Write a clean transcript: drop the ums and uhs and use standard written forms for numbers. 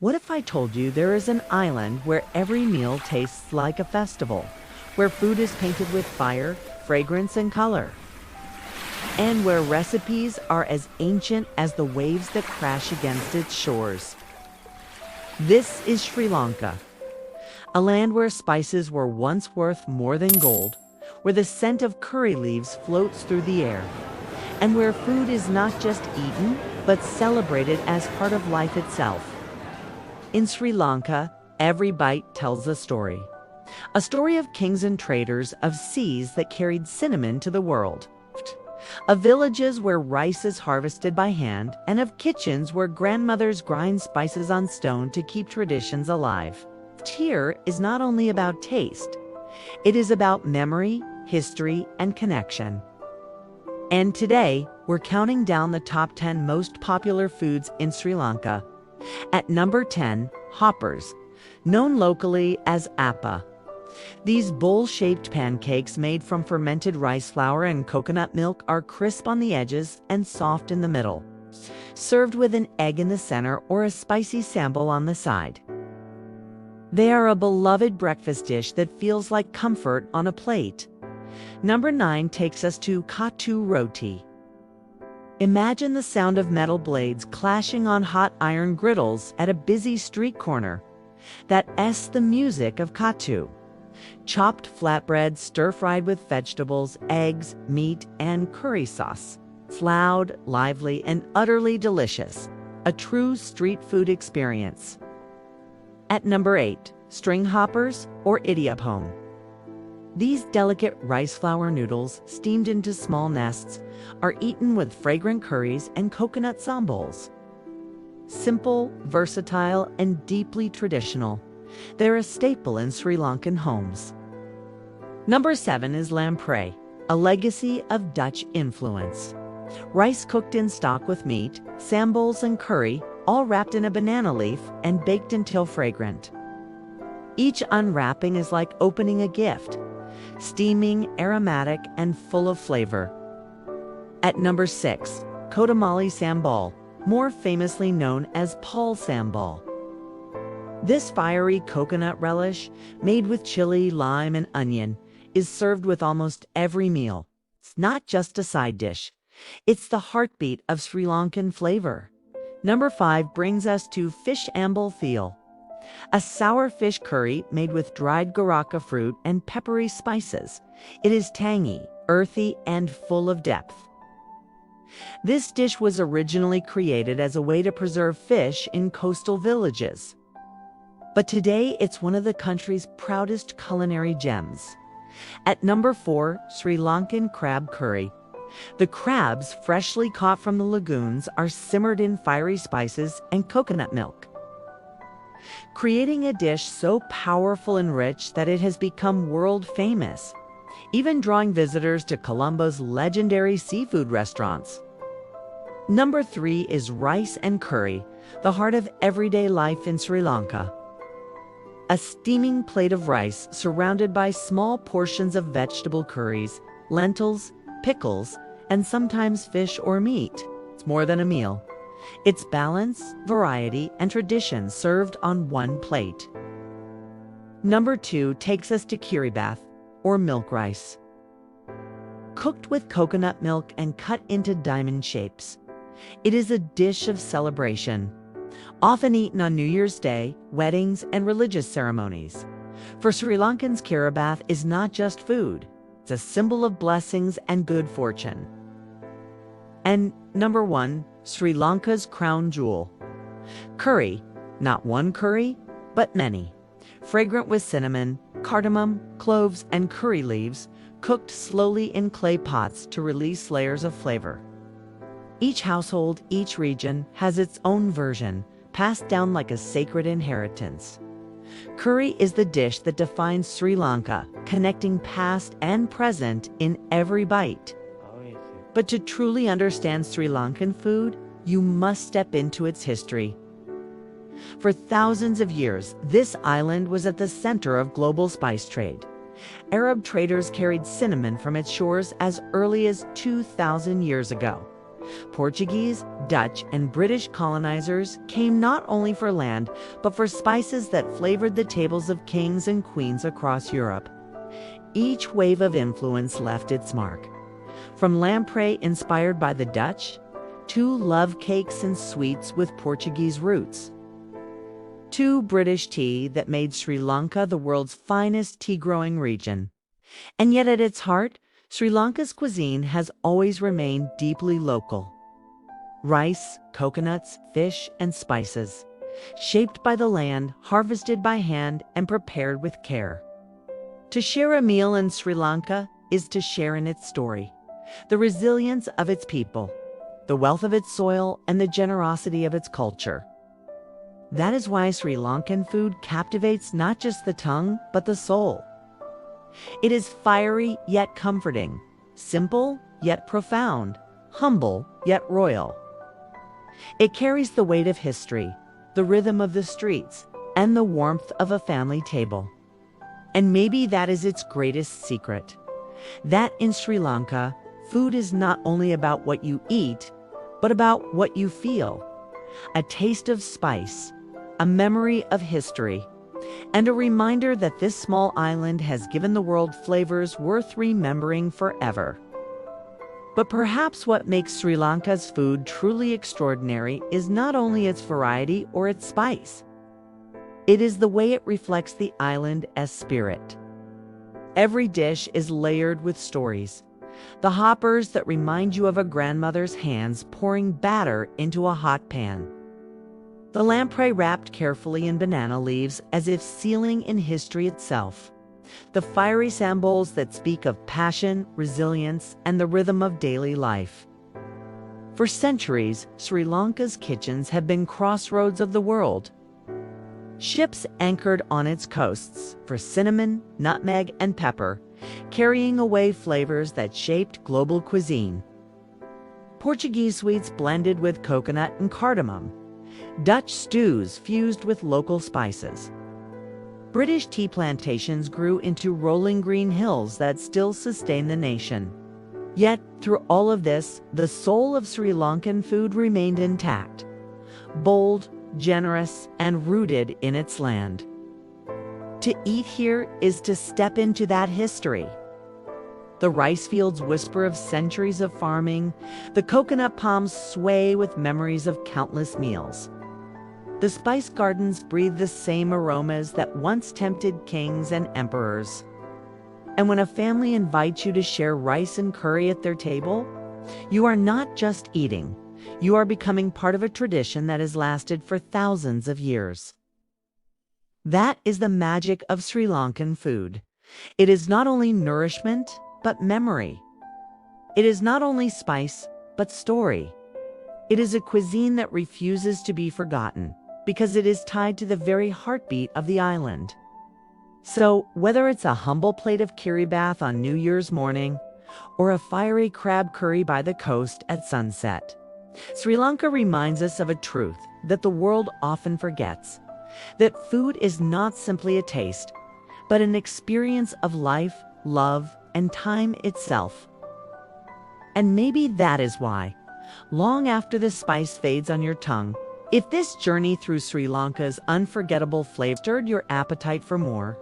What if I told you there is an island where every meal tastes like a festival, where food is painted with fire, fragrance, and color, and where recipes are as ancient as the waves that crash against its shores? This is Sri Lanka, a land where spices were once worth more than gold, where the scent of curry leaves floats through the air, and where food is not just eaten, but celebrated as part of life itself. In Sri Lanka, every bite tells a story. A story of kings and traders, of seas that carried cinnamon to the world, of villages where rice is harvested by hand, and of kitchens where grandmothers grind spices on stone to keep traditions alive. Here is not only about taste, it is about memory, history, and connection. And today, we're counting down the top 10 most popular foods in Sri Lanka. At number 10, hoppers, known locally as appa. These bowl-shaped pancakes made from fermented rice flour and coconut milk are crisp on the edges and soft in the middle, served with an egg in the center or a spicy sambol on the side. They are a beloved breakfast dish that feels like comfort on a plate. Number 9 takes us to Kottu Roti. Imagine the sound of metal blades clashing on hot iron griddles at a busy street corner. That's the music of Kottu. Chopped flatbread stir-fried with vegetables, eggs, meat, and curry sauce. It's loud, lively, and utterly delicious. A true street food experience. At number 8, string hoppers or idiyappam. These delicate rice flour noodles, steamed into small nests, are eaten with fragrant curries and coconut sambols. Simple, versatile, and deeply traditional, they're a staple in Sri Lankan homes. Number 7 is lamprey, a legacy of Dutch influence. Rice cooked in stock with meat, sambols, and curry, all wrapped in a banana leaf and baked until fragrant. Each unwrapping is like opening a gift, steaming, aromatic, and full of flavor. At number 6, Kotamali sambol, more famously known as Paul sambol. This fiery coconut relish, made with chili, lime, and onion, is served with almost every meal. It's not just a side dish. It's the heartbeat of Sri Lankan flavor. Number 5 brings us to fish ambal thiel, a sour fish curry made with dried garaka fruit and peppery spices. It is tangy, earthy, and full of depth. This dish was originally created as a way to preserve fish in coastal villages. But today, it's one of the country's proudest culinary gems. At number 4, Sri Lankan crab curry. The crabs, freshly caught from the lagoons, are simmered in fiery spices and coconut milk, creating a dish so powerful and rich that it has become world famous, even drawing visitors to Colombo's legendary seafood restaurants. Number 3 is rice and curry, the heart of everyday life in Sri Lanka. A steaming plate of rice surrounded by small portions of vegetable curries, lentils, pickles, and sometimes fish or meat. It's more than a meal. It's balance, variety, and tradition served on one plate. Number 2 takes us to kiribath, or milk rice. Cooked with coconut milk and cut into diamond shapes, it is a dish of celebration, often eaten on New Year's Day, weddings, and religious ceremonies. For Sri Lankans, kiribath is not just food. It's a symbol of blessings and good fortune. And number 1, Sri Lanka's crown jewel. Curry, not one curry, but many. Fragrant with cinnamon, cardamom, cloves, and curry leaves, cooked slowly in clay pots to release layers of flavor. Each household, each region, has its own version, passed down like a sacred inheritance. Curry is the dish that defines Sri Lanka, connecting past and present in every bite. But to truly understand Sri Lankan food, you must step into its history. For thousands of years, this island was at the center of global spice trade. Arab traders carried cinnamon from its shores as early as 2,000 years ago. Portuguese, Dutch, and British colonizers came not only for land, but for spices that flavored the tables of kings and queens across Europe. Each wave of influence left its mark. From lamprey inspired by the Dutch, to love cakes and sweets with Portuguese roots, to British tea that made Sri Lanka the world's finest tea-growing region. And yet at its heart, Sri Lanka's cuisine has always remained deeply local. Rice, coconuts, fish, and spices, shaped by the land, harvested by hand, and prepared with care. To share a meal in Sri Lanka is to share in its story, the resilience of its people, the wealth of its soil, and the generosity of its culture. That is why Sri Lankan food captivates not just the tongue, but the soul. It is fiery yet comforting, simple yet profound, humble yet royal. It carries the weight of history, the rhythm of the streets, and the warmth of a family table. And maybe that is its greatest secret. That in Sri Lanka, food is not only about what you eat, but about what you feel. A taste of spice, a memory of history, and a reminder that this small island has given the world flavors worth remembering forever. But perhaps what makes Sri Lanka's food truly extraordinary is not only its variety or its spice. It is the way it reflects the island as spirit. Every dish is layered with stories. The hoppers that remind you of a grandmother's hands pouring batter into a hot pan. The lamprey wrapped carefully in banana leaves as if sealing in history itself. The fiery sambols that speak of passion, resilience, and the rhythm of daily life. For centuries, Sri Lanka's kitchens have been crossroads of the world. Ships anchored on its coasts for cinnamon, nutmeg, and pepper, carrying away flavors that shaped global cuisine. Portuguese sweets blended with coconut and cardamom. Dutch stews fused with local spices. British tea plantations grew into rolling green hills that still sustain the nation. Yet, through all of this, the soul of Sri Lankan food remained intact. Bold, generous, and rooted in its land. To eat here is to step into that history. The rice fields whisper of centuries of farming. The coconut palms sway with memories of countless meals. The spice gardens breathe the same aromas that once tempted kings and emperors. And when a family invites you to share rice and curry at their table, you are not just eating. You are becoming part of a tradition that has lasted for thousands of years. That is the magic of Sri Lankan food. It is not only nourishment, but memory. It is not only spice, but story. It is a cuisine that refuses to be forgotten, because it is tied to the very heartbeat of the island. So, whether it's a humble plate of Kiribati on New Year's morning, or a fiery crab curry by the coast at sunset, Sri Lanka reminds us of a truth that the world often forgets, that food is not simply a taste, but an experience of life, love, and time itself. And maybe that is why, long after the spice fades on your tongue, if this journey through Sri Lanka's unforgettable flavor stirred your appetite for more,